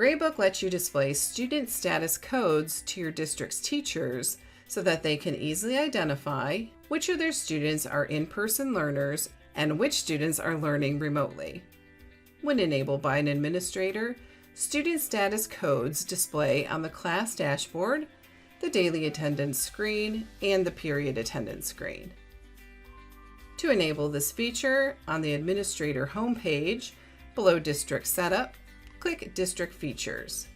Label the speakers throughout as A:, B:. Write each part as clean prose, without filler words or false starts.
A: GradeBook lets you display student status codes to your district's teachers so that they can easily identify which of their students are in-person learners and which students are learning remotely. When enabled by an administrator, student status codes display on the class dashboard, the daily attendance screen, and the period attendance screen. To enable this feature, on the administrator homepage, below District Setup, click District Features.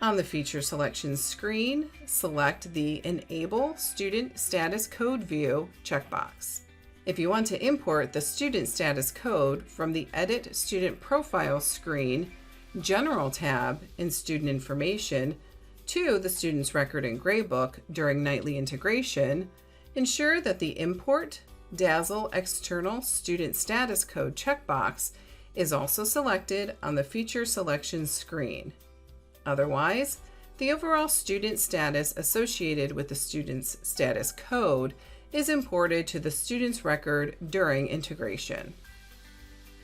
A: On the Feature Selection screen, select the Enable Student Status Code View checkbox. If you want to import the student status code from the Edit Student Profile screen, General tab in Student Information to the student's record in GradeBook during nightly integration, ensure that the Import Dazzle External Student Status Code checkbox is also selected on the Feature Selection screen. Otherwise, the overall student status associated with the student's status code is imported to the student's record during integration.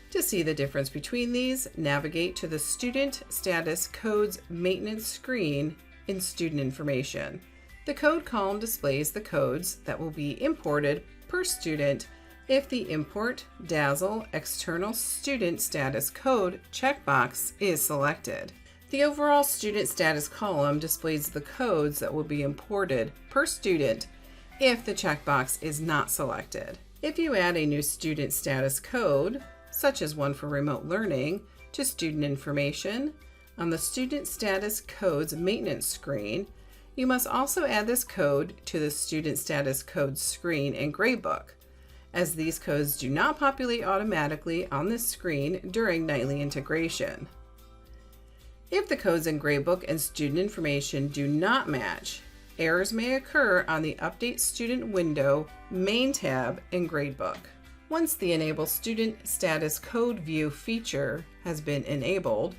A: To see the difference between these, navigate to the Student Status Codes Maintenance screen in Student Information. The Code column displays the codes that will be imported per student if the Import Dazzle External Student Status Code checkbox is selected. The overall student status column displays the codes that will be imported per student if the checkbox is not selected. If you add a new student status code, such as one for remote learning, to Student Information, on the Student Status Codes Maintenance screen, you must also add this code to the Student Status Codes screen in GradeBook, as these codes do not populate automatically on this screen during nightly integration. If the codes in GradeBook and Student Information do not match, errors may occur on the Update Student window main tab in GradeBook. Once the Enable Student Status Code View feature has been enabled,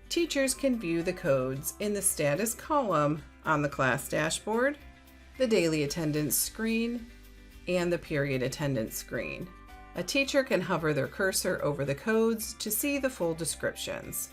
A: teachers can view the codes in the status column on the class dashboard, the daily attendance screen, and the period attendance screen. A teacher can hover their cursor over the codes to see the full descriptions.